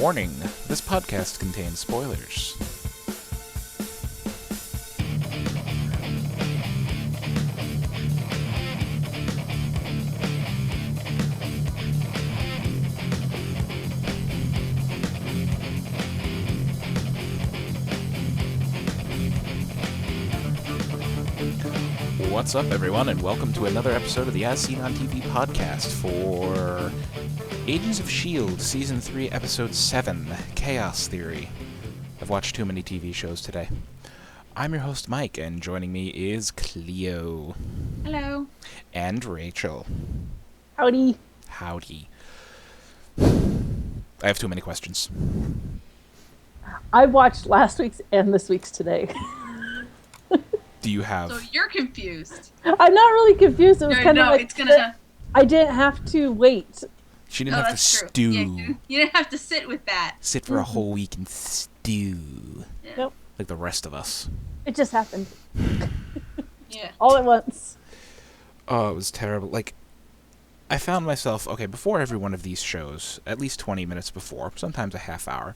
Warning, this podcast contains spoilers. What's up, everyone, and welcome to another episode of the As Seen on TV podcast for Agents of S.H.I.E.L.D. Season 3, Episode 7, Chaos Theory. I've watched too many TV shows today. I'm your host, Mike, and joining me is Clio. Hello. And Rachel. Howdy. Howdy. I have too many questions. I watched last week's and this week's today. Do you have... So you're confused. I'm not really confused. It was kind of like it's gonna... I didn't have to wait. She didn't have to stew. Yeah, you didn't have to sit with that. Sit for a whole week and stew. Yeah. Nope. Like the rest of us. It just happened. Yeah. All at once. Oh, it was terrible. Like, I found myself, okay, before every one of these shows, at least 20 minutes before, sometimes a half hour,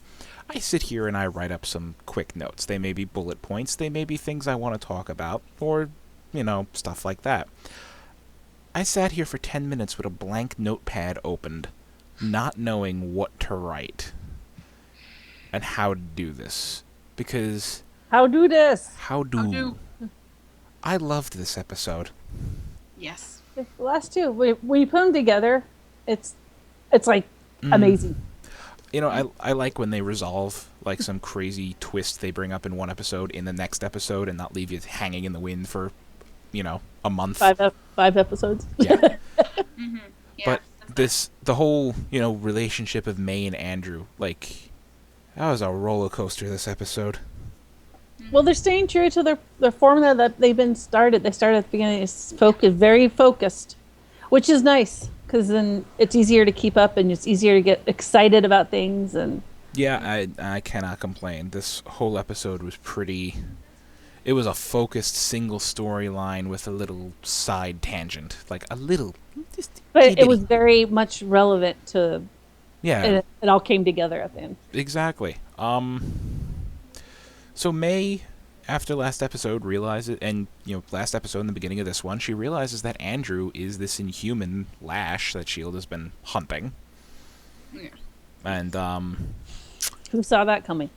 I sit here and I write up some quick notes. They may be bullet points, they may be things I want to talk about, or, stuff like that. I sat here for 10 minutes with a blank notepad opened, not knowing what to write and how to do this. Because... How do this? I loved this episode. Yes. The last two, we put them together. It's like amazing. I like when they resolve like some crazy twist they bring up in one episode in the next episode and not leave you hanging in the wind for, a month. Five episodes. Yeah. Mm-hmm. Yeah. But the whole, relationship of May and Andrew, like, that was a roller coaster this episode. Well, they're staying true to their formula that they've been started. They started at the beginning. It's very focused, which is nice because then it's easier to keep up and it's easier to get excited about things. And yeah, I cannot complain. This whole episode was pretty... It was a focused single storyline with a little side tangent. Like, a little... But it was very much relevant to... Yeah. It all came together at the end. Exactly. So May, after last episode, realizes... And, last episode in the beginning of this one, she realizes that Andrew is this inhuman Lash that S.H.I.E.L.D. has been hunting. Yeah. And, Who saw that coming?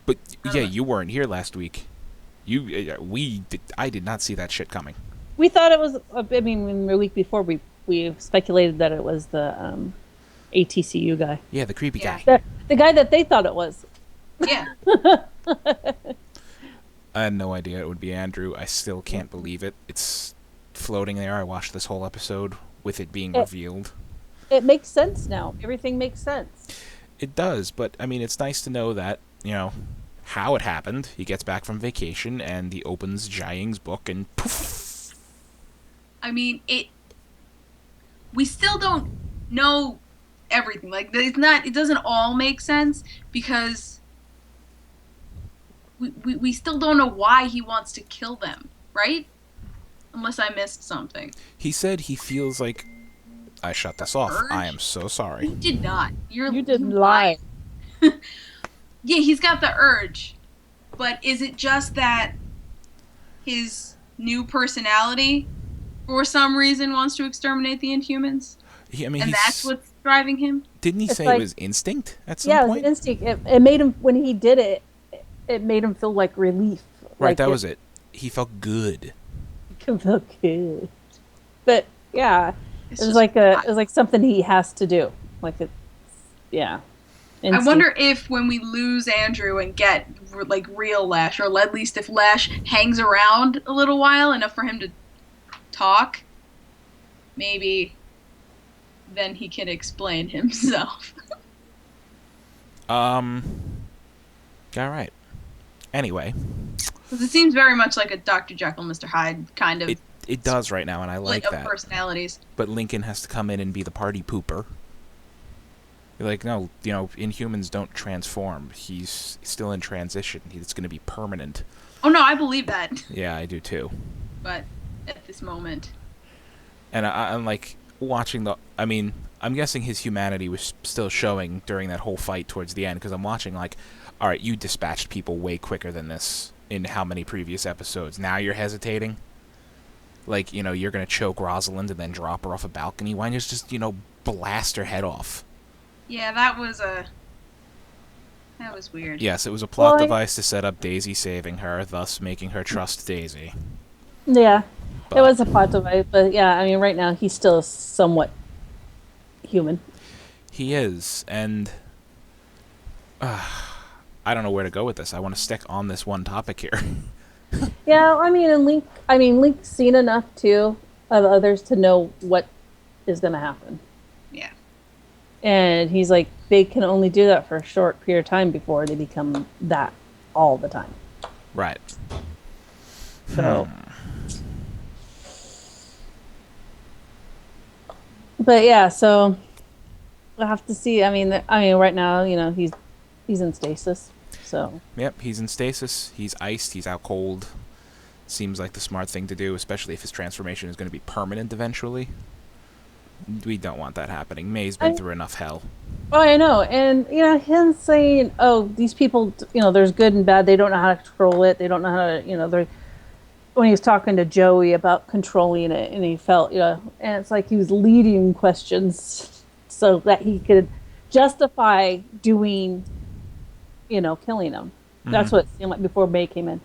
But yeah, you weren't here last week. I did not see that shit coming. We thought it was. When the week before we speculated that it was the ATCU guy. Yeah, the creepy guy. The guy that they thought it was. Yeah. I had no idea it would be Andrew. I still can't believe it. It's floating there. I watched this whole episode with it being revealed. It makes sense now. Everything makes sense. It does, but, it's nice to know that, how it happened. He gets back from vacation, and he opens Jiaying's book, and poof! We still don't know everything. Like, it doesn't all make sense, because we still don't know why he wants to kill them, right? Unless I missed something. He said he feels like... I shut this off. Urge? I am so sorry. You did not. You didn't lie. Yeah, he's got the urge. But is it just that his new personality, for some reason, wants to exterminate the Inhumans? That's what's driving him? Didn't he say it was instinct at some point? Yeah, it was instinct. It made him, when he did it, it made him feel like relief. Right, like that was it. He felt good. He felt good. But, yeah... It was like something he has to do. Yeah. I wonder if when we lose Andrew and get real Lash, or at least if Lash hangs around a little while enough for him to talk, maybe then he can explain himself. All right. Anyway, because it seems very much like a Dr. Jekyll, Mr. Hyde kind of. It does right now, and I like that. Personalities. But Lincoln has to come in and be the party pooper. You're like, no, Inhumans don't transform. He's still in transition. It's going to be permanent. Oh, no, I believe that. Yeah, I do too. But at this moment. And I'm like, watching I mean, I'm guessing his humanity was still showing during that whole fight towards the end, because I'm watching like, all right, you dispatched people way quicker than this in how many previous episodes. Now you're hesitating? Like, you're going to choke Rosalind and then drop her off a balcony? Why don't you just, blast her head off? Yeah, that was weird. Yes, it was a plot device to set up Daisy saving her, thus making her trust Daisy. Yeah, But it was a plot device, but yeah, I mean, right now he's still somewhat human. he is, and I don't know where to go with this. I want to stick on this one topic here. Yeah, I mean, Link's seen enough too of others to know what is going to happen. Yeah. And he's like, they can only do that for a short period of time before they become that all the time. Right. So, but yeah, so we'll have to see. I mean, right now, he's in stasis. So. Yep, he's in stasis. He's iced. He's out cold. Seems like the smart thing to do, especially if his transformation is going to be permanent eventually. We don't want that happening. May's been through enough hell. Oh, I know. And, him saying, oh, these people, there's good and bad. They don't know how to control it. They don't know how to, they're, when he was talking to Joey about controlling it, and he felt, and it's like he was leading questions so that he could justify doing, killing him. That's what it seemed like before May came in.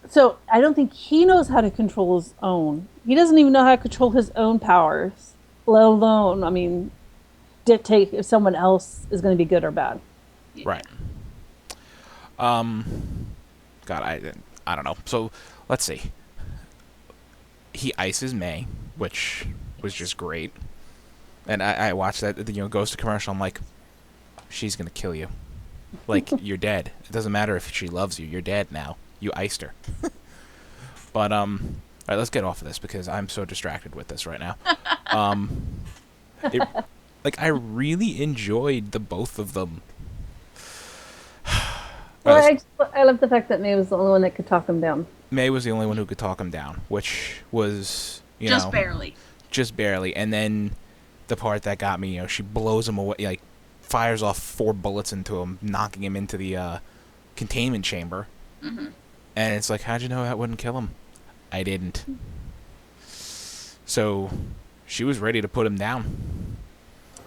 So I don't think he knows how to control his own. He doesn't even know how to control his own powers, let alone, dictate if someone else is going to be good or bad. Yeah. Right. God, I don't know. So let's see. He ices May, which was just great. And I watched that, goes to commercial. I'm like, she's going to kill you. Like, you're dead. It doesn't matter if she loves you. You're dead now. You iced her. But, all right, let's get off of this because I'm so distracted with this right now. I really enjoyed the both of them. Well, I love the fact that May was the only one that could talk him down. May was the only one who could talk him down, which was, just barely. Just barely. And then the part that got me, she blows him away, like, fires off 4 bullets into him, knocking him into the containment chamber. Mm-hmm. And it's like, how'd you know that wouldn't kill him? I didn't. So she was ready to put him down.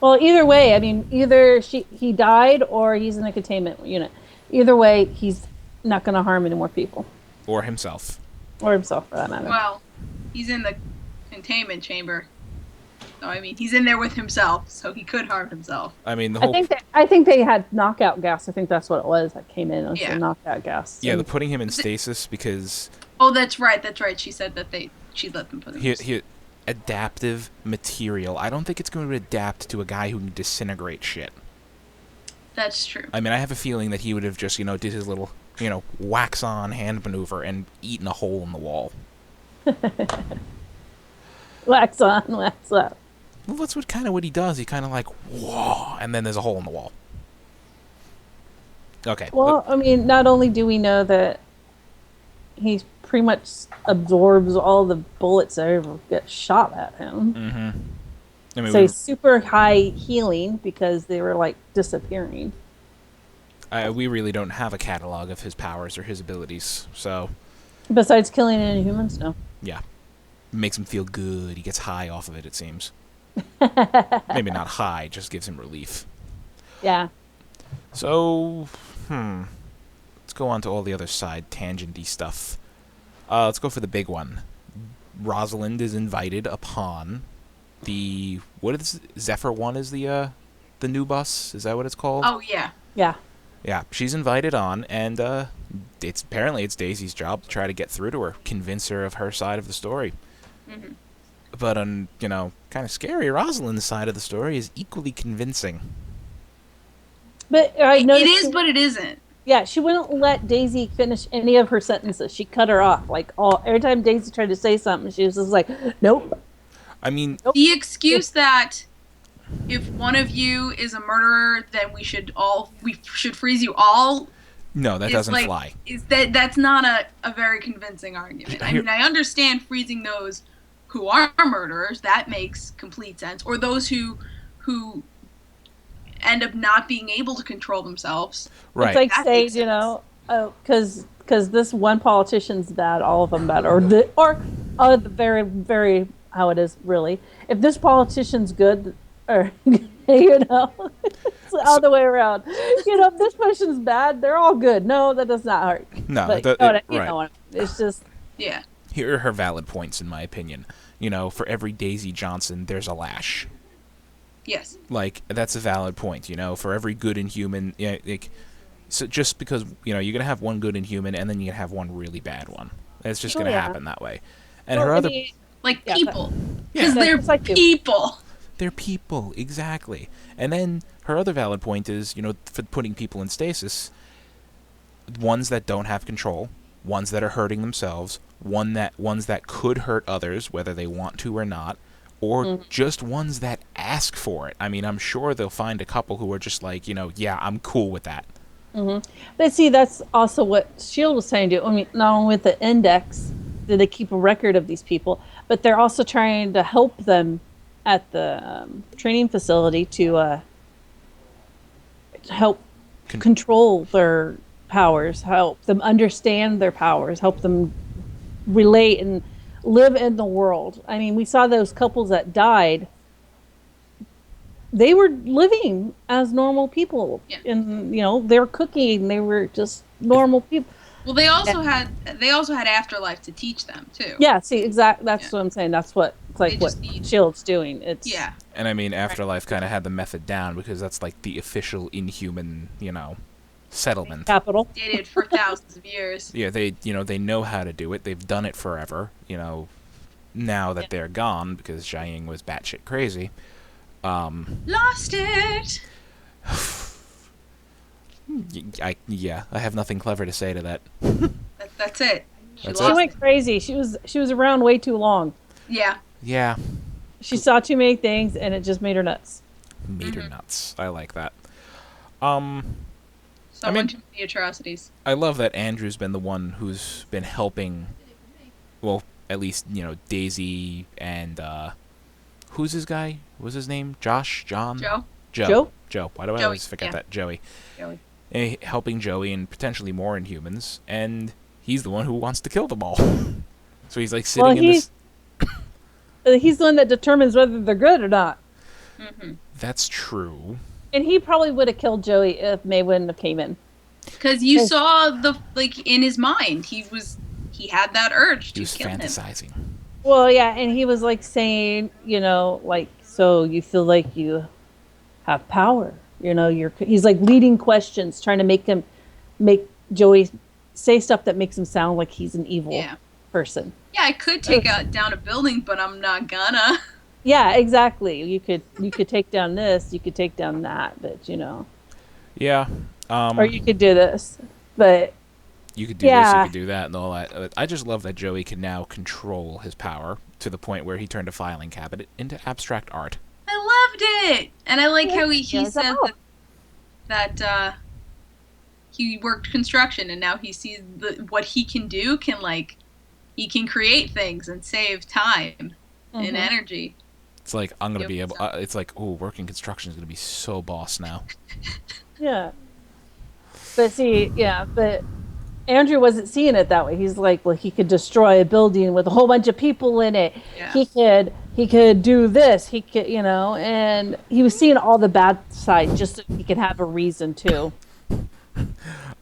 Well, either way, either he died or he's in a containment unit. Either way, he's not going to harm any more people. Or himself. Or himself, for that matter. Well, he's in the containment chamber. So, he's in there with himself, so he could harm himself. The whole... I think they had knockout gas. I think that's what it was that came in. It was the knockout gas. Yeah, they're putting him in stasis because... Oh, that's right. She said that she let them put him in stasis. Adaptive material. I don't think it's going to adapt to a guy who can disintegrate shit. That's true. I have a feeling that he would have just, did his little, wax on hand maneuver and eaten a hole in the wall. Wax on, wax up. Well, that's what he does. He kind of like, whoa, and then there's a hole in the wall. Okay. Well, not only do we know that he pretty much absorbs all the bullets that ever get shot at him. Mm-hmm. So he's super high healing because they were, like, disappearing. We really don't have a catalog of his powers or his abilities, so... Besides killing any humans? No. Yeah. Makes him feel good. He gets high off of it seems. Maybe not high, just gives him relief. Yeah. So, let's go on to all the other side tangent-y stuff. Let's go for the big one. Rosalind is invited upon the... What is... Zephyr 1 is the new bus? Is that what it's called? Oh, yeah. Yeah. Yeah, she's invited on, and apparently it's Daisy's job to try to get through to her, convince her of her side of the story. Mm-hmm. But, kind of scary, Rosalind's side of the story is equally convincing. But I noticed it is, but it isn't. Yeah, she wouldn't let Daisy finish any of her sentences. She cut her off. Like, every time Daisy tried to say something, she was just like, nope. The excuse that if one of you is a murderer, then we should freeze you all. No, that doesn't fly. That's not a very convincing argument. I understand freezing those who are murderers, that makes complete sense. Or those who end up not being able to control themselves. Right. It's like That saying, makes sense. because this one politician's bad, all of them bad, or the very very how it is really. If this politician's good, or it's the other way around. If this person's bad, they're all good. No, that does not hurt. No, But right. it's just Yeah. Here are her valid points, in my opinion. For every Daisy Johnson, there's a Lash. Yes. Like, that's a valid point, For every good Inhuman, so just because, you're going to have one good Inhuman, and then you're going to have one really bad one. It's just going to happen that way. And her other... Like Yeah, people. Yeah. Because they're just like you. people. They're people, exactly. And then her other valid point is, for putting people in stasis, ones that don't have control, ones that are hurting themselves, ones that could hurt others, whether they want to or not, or just ones that ask for it. I mean, I'm sure they'll find a couple who are just like, yeah, I'm cool with that. But see, that's also what S.H.I.E.L.D. was trying to do. I mean, not only with the index do they keep a record of these people, but they're also trying to help them at the training facility to help control their powers, help them understand their powers, help them relate and live in the world. I mean, we saw those couples that died. They were living as normal people, and they were cooking. They were just normal people. Well, they also had Afterlife to teach them too. Yeah, see, exactly. That's what I'm saying. That's what what S.H.I.E.L.D.'s doing. It's And I mean, Afterlife kind of had the method down because that's like the official Inhuman, settlement. capital. Did it for thousands of years. Yeah, they know how to do it. They've done it forever. Now that they're gone because Jiaying was batshit crazy. Lost it. I have nothing clever to say to that. That's it. She went crazy. She was around way too long. Yeah. Yeah. She saw too many things, and it just made her nuts. Made her nuts. I like that. Too many atrocities. I love that Andrew's been the one who's been helping. Well, at least Daisy and who's his guy? What was his name? Josh? John? Joe. Joe. Why do I always forget that? Joey. Helping Joey and potentially more Inhumans, and he's the one who wants to kill them all. So he's like sitting in this. He's the one that determines whether they're good or not. Mm-hmm. That's true. And he probably would have killed Joey if May wouldn't have came in. Because you saw in his mind, he had that urge to kill him. He was fantasizing. Well, yeah, and he was like saying, so you feel like you have power. He's like leading questions, trying to make Joey say stuff that makes him sound like he's an evil person. Yeah, I could take down a building, but I'm not gonna. Yeah, exactly. You could take down this, you could take down that, but Yeah. Or you could do this, but you could do this, you could do that, and all that. I just love that Joey can now control his power to the point where he turned a filing cabinet into abstract art. I loved it, and I like how he said that he worked construction, and now he sees what he can do. He can create things and save time and energy. It's like I'm gonna be able. It's like, working construction is gonna be so boss now. Yeah. But Andrew wasn't seeing it that way. He's like, well, he could destroy a building with a whole bunch of people in it. Yeah. He could do this. He could, and he was seeing all the bad side just so he could have a reason to.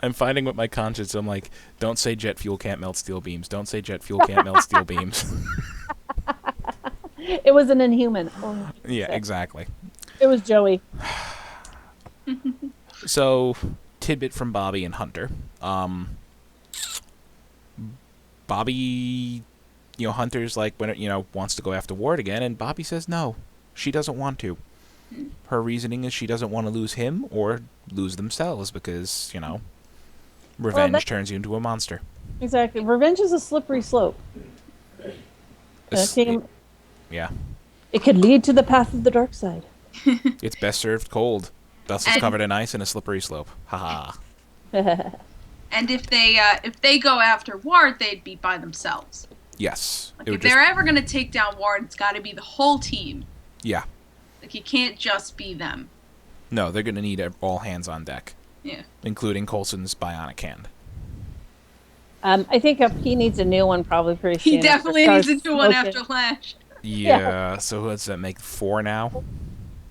I'm fighting with my conscience. I'm like, don't say jet fuel can't melt steel beams. Don't say jet fuel can't melt steel beams. It was an Inhuman. Yeah, exactly. It was Joey. So, tidbit from Bobby and Hunter. Bobby, Hunter's like, when wants to go after Ward again, and Bobby says no, she doesn't want to. Her reasoning is she doesn't want to lose him or lose themselves because, revenge turns you into a monster. Exactly. Revenge is a slippery slope. Yeah. It could lead to the path of the dark side. It's best served cold. Thus it's covered in ice and a slippery slope. Haha. And if they go after Ward, they'd be by themselves. Yes. Like, if they're ever going to take down Ward, it's got to be the whole team. Yeah. Like, it can't just be them. No, they're going to need all hands on deck. Yeah. Including Coulson's bionic hand. I think he needs a new one probably pretty soon. He definitely needs a new one after Lash. Yeah, so who does that make? 4 now?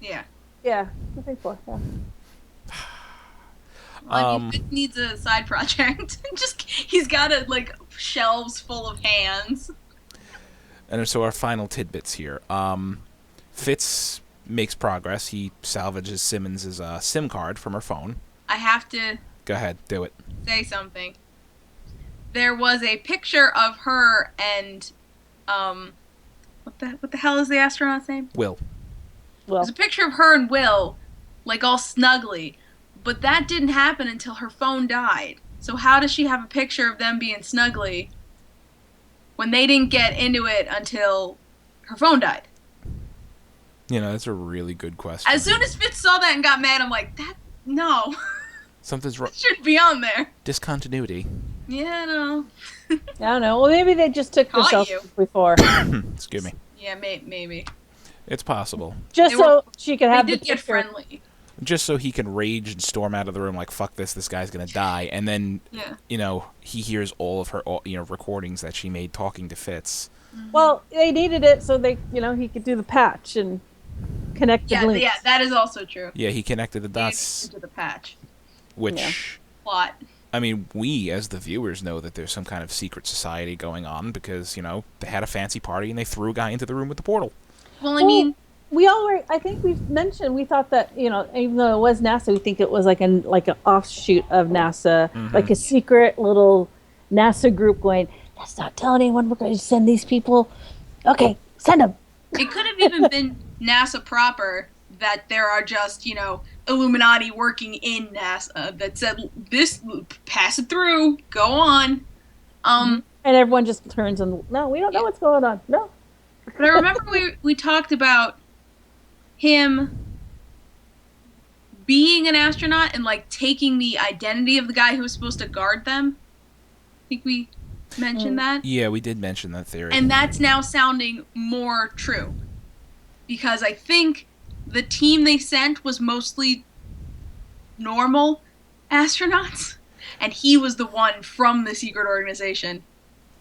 Yeah. Yeah, I think 4, yeah. Fitz needs a side project. He's got shelves full of hands. And so our final tidbits here. Fitz makes progress. He salvages Simmons' SIM card from her phone. I have to... Go ahead, do it. Say something. There was a picture of her and... What the hell is the astronaut's name? Will. There's a picture of her and Will, all snuggly. But that didn't happen until her phone died. So how does she have a picture of them being snuggly when they didn't get into it until her phone died? That's a really good question. As soon as Fitz saw that and got mad, I'm like, no. Something's wrong. It should be on there. Discontinuity. Yeah, no. I don't know. Well, maybe they just took the selfie before. Excuse me. Yeah, maybe. It's possible. Just so she could have the picture. Get friendly. Just so he can rage and storm out of the room like, fuck this guy's gonna die. And then, he hears all of her, recordings that she made talking to Fitz. Well, they needed it so they, he could do the patch and connect the links. Yeah, that is also true. Yeah, he connected the dots. Into the patch. Which... Plot. I mean, we, as the viewers, know that there's some kind of secret society going on because, they had a fancy party and they threw a guy into the room with the portal. Well, I mean... I think we've mentioned, we thought that, even though it was NASA, we think it was like an offshoot of NASA, like a secret little NASA group going, let's not tell anyone we're going to send these people. Okay, send them. It could have even been NASA proper, that there are just, Illuminati working in NASA that said, pass it through, go on. And everyone just turns and, no, we don't know what's going on. No. But I remember we talked about him being an astronaut and taking the identity of the guy who was supposed to guard them. I think we mentioned that. Yeah, we did mention that theory. And that's now sounding more true. Because I think the team they sent was mostly normal astronauts. And he was the one from the secret organization.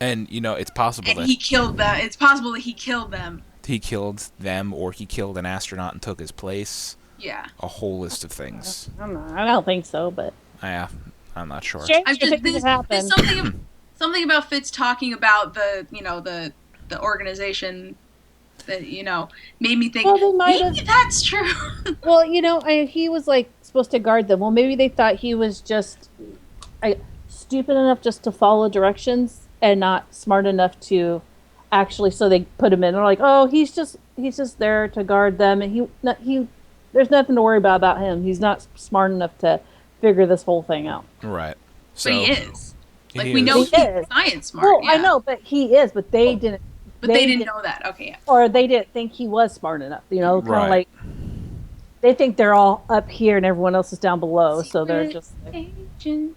And, it's possible that... he killed them. It's possible that he killed them. He killed them, or he killed an astronaut and took his place. Yeah. A whole list of things. I don't think so, but... Yeah, I'm not sure. There's something about Fitz talking about the organization that, made me think, maybe that's true. Well, he was, supposed to guard them. Well, maybe they thought he was just stupid enough just to follow directions and not smart enough to actually, so they put him in. They're like, oh, he's just there to guard them, and he there's nothing to worry about him. He's not smart enough to figure this whole thing out. Right. So, but he is. We know he's science smart. Well, I know, but he is. But they didn't. But they didn't know that. Okay. Yeah. Or they didn't think he was smart enough. Kind of right. They think they're all up here and everyone else is down below, so they're just agent.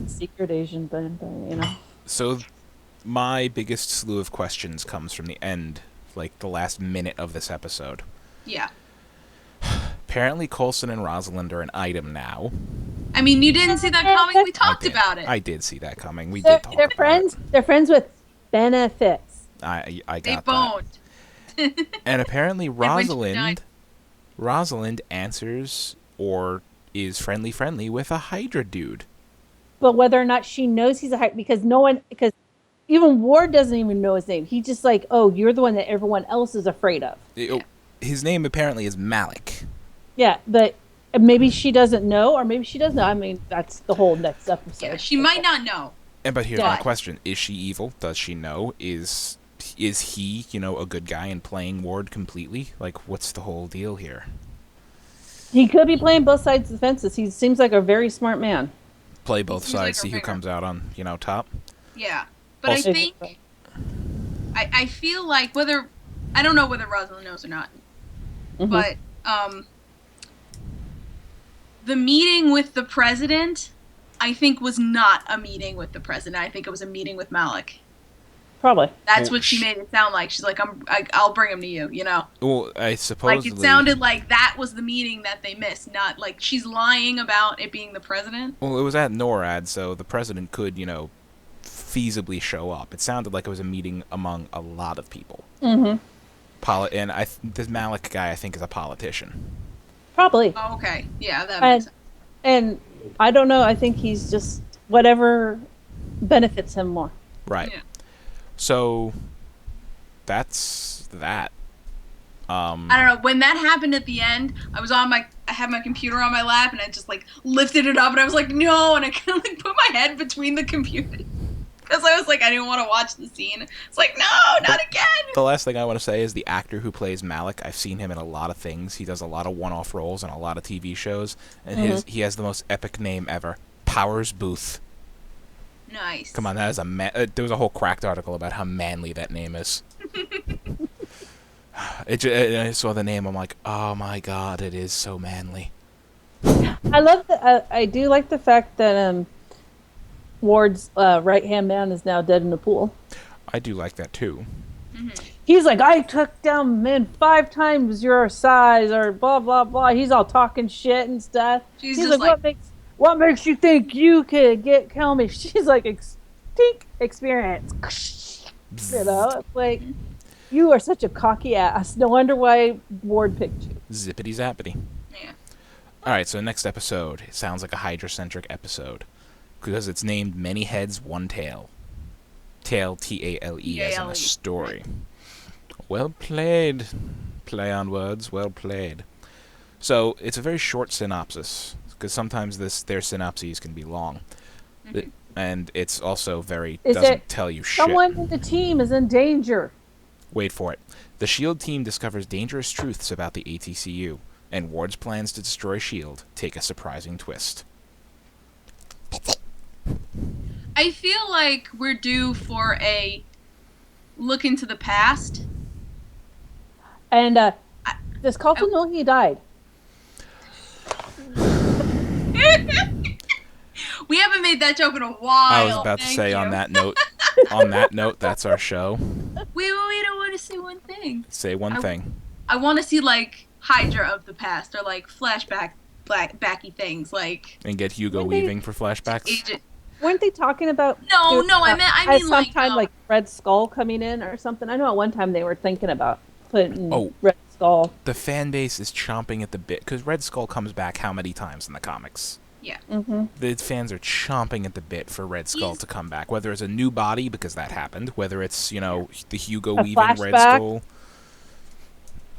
Secret Asian thing, So my biggest slew of questions comes from the end, the last minute of this episode. Yeah. Apparently Coulson and Rosalind are an item now. I mean, you didn't see that coming? We talked about it. I did see that coming. We did talk about it. They're friends with benefits. I got they boned. That. And apparently Rosalind answers or is friendly with a Hydra dude. But whether or not she knows he's a Hydra, because even Ward doesn't even know his name. He's just like, oh, you're the one that everyone else is afraid of. His name apparently is Malik. Yeah, but maybe she doesn't know, or maybe she does know. I mean, that's the whole next episode. Yeah, she might not know. But here's my question. Is she evil? Does she know? Is he, a good guy and playing Ward completely? What's the whole deal here? He could be playing both sides of the fences. He seems like a very smart man. Play both sides, see who comes out on, top? Yeah. But also, I think... I feel like I don't know whether Rosalind knows or not. Mm-hmm. But, the meeting with the president I think was not a meeting with the president. I think it was a meeting with Malik. Probably. That's what she made it sound like. She's like, I'll bring him to you, you know? Well, I Like, supposedly... it sounded like that was the meeting that they missed, not like she's lying about it being the president. Well, it was at NORAD, so the president could, feasibly show up. It sounded like it was a meeting among a lot of people. Mm-hmm. And this Malik guy, I think, is a politician. Probably. Oh, okay. Yeah, that makes sense. And I don't know. I think he's just whatever benefits him more. Right. Yeah. So, that's that. I don't know. When that happened at the end, I had my computer on my lap, and I just like lifted it up, and I was like, no, and I kind of like put my head between the computers because I was like, I didn't want to watch the scene. It's like, no, not again. The last thing I want to say is the actor who plays Malik. I've seen him in a lot of things. He does a lot of one-off roles in a lot of TV shows, and he has the most epic name ever, Powers Booth. Nice. Come on, that is there was a whole Cracked article about how manly that name is. I saw the name, I'm like, oh my god, it is so manly. I love that. I do like the fact that Ward's right-hand man is now dead in the pool. I do like that too. He's like, I took down men 5 times your size, or blah blah blah. He's all talking shit and stuff. She's He's just like, what makes you think you could kill me? She's like, experience. You know, it's like, you are such a cocky ass. No wonder why Ward picked you. Zippity zappity. Yeah. Alright, so next episode. It sounds like a Hydra-centric episode. Because it's named Many Heads, One Tail. Tail, T-A-L-E, as in a story. Well played. Play on words, well played. So, it's a very short synopsis. Because sometimes their synopses can be long. And it's also doesn't tell you shit. Someone in the team is in danger. Wait for it. The S.H.I.E.L.D. team discovers dangerous truths about the ATCU, and Ward's plans to destroy S.H.I.E.L.D. take a surprising twist. I feel like we're due for a look into the past. And does Carlton know he died? We haven't made that joke in a while. I was about to say on that note, that's our show. We don't want to say one thing. Say one thing. I want to see like Hydra of the past or like flashback backy things like. And get Hugo Weaving for flashbacks. Weren't they talking about? No, I mean sometime like Red Skull coming in or something. I know at one time they were thinking about putting Red Skull. The fan base is chomping at the bit because Red Skull comes back how many times in the comics? Yeah. The fans are chomping at the bit for Red Skull to come back. Whether it's a new body, because that happened. Whether it's, the Hugo Weaving Red Skull.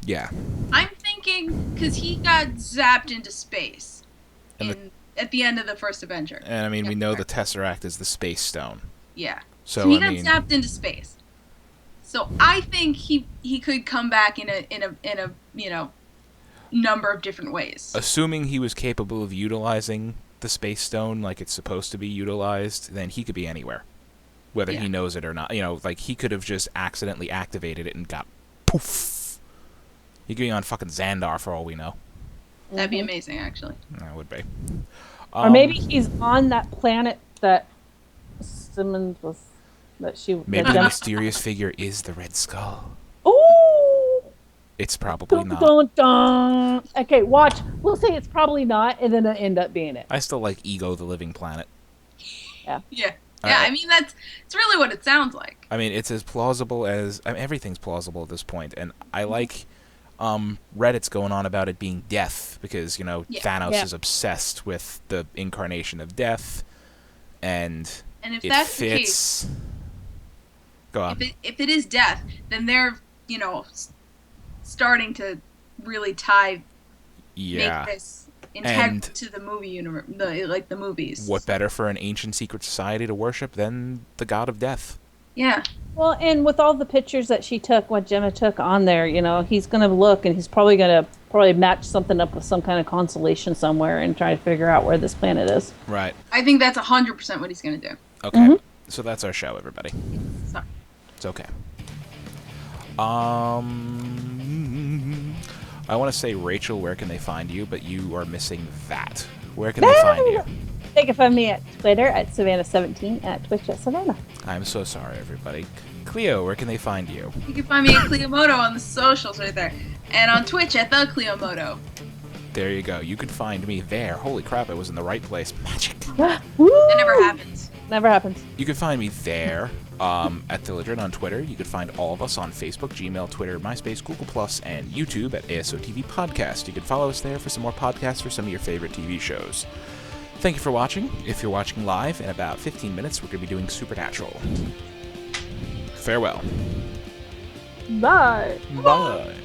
Yeah. I'm thinking, because he got zapped into space at the end of the first Avenger. And, I mean, we know the Tesseract is the Space Stone. Yeah. So he got zapped into space. So I think he could come back in a number of different ways. Assuming he was capable of utilizing the Space Stone like it's supposed to be utilized, then he could be anywhere. Whether he knows it or not. Like he could have just accidentally activated it and got poof. He could be on fucking Xandar for all we know. That'd be amazing, actually. That would be. Or maybe he's on that planet that Simmons was... Maybe the mysterious figure is the Red Skull. Ooh! It's probably not. Dun, dun. Okay, watch. We'll say it's probably not, and then it'll end up being it. I still like Ego, the Living Planet. Yeah. Yeah. I mean, it's really what it sounds like. I mean, it's as plausible as... everything's plausible at this point, and I like... Reddit's going on about it being death, because, Thanos is obsessed with the incarnation of death, and if it that's fits... the case... Go on. If it is death, then they're, starting to really make this integral to the movie universe, the movies. What better for an ancient secret society to worship than the god of death? Yeah. Well, and with all the pictures that she took, what Gemma took on there, he's going to look, and he's probably going to match something up with some kind of constellation somewhere and try to figure out where this planet is. Right. I think that's 100% what he's going to do. Okay. So that's our show, everybody. Sorry. It's okay. I want to say, Rachel, where can they find you? But you are missing that. Where can they find you? They can find me at Twitter at Savannah17, at Twitch at Savannah. I'm so sorry, everybody. Cleo, where can they find you? You can find me at Cleomoto on the socials right there. And on Twitch at the Cleomoto. There you go. You can find me there. Holy crap, I was in the right place. Magic. That never happens. Never happens. You can find me there at Thilligren on Twitter. You can find all of us on Facebook, Gmail, Twitter, MySpace, Google+, and YouTube at ASOTV Podcast. You can follow us there for some more podcasts for some of your favorite TV shows. Thank you for watching. If you're watching live, in about 15 minutes, we're going to be doing Supernatural. Farewell. Bye. Bye.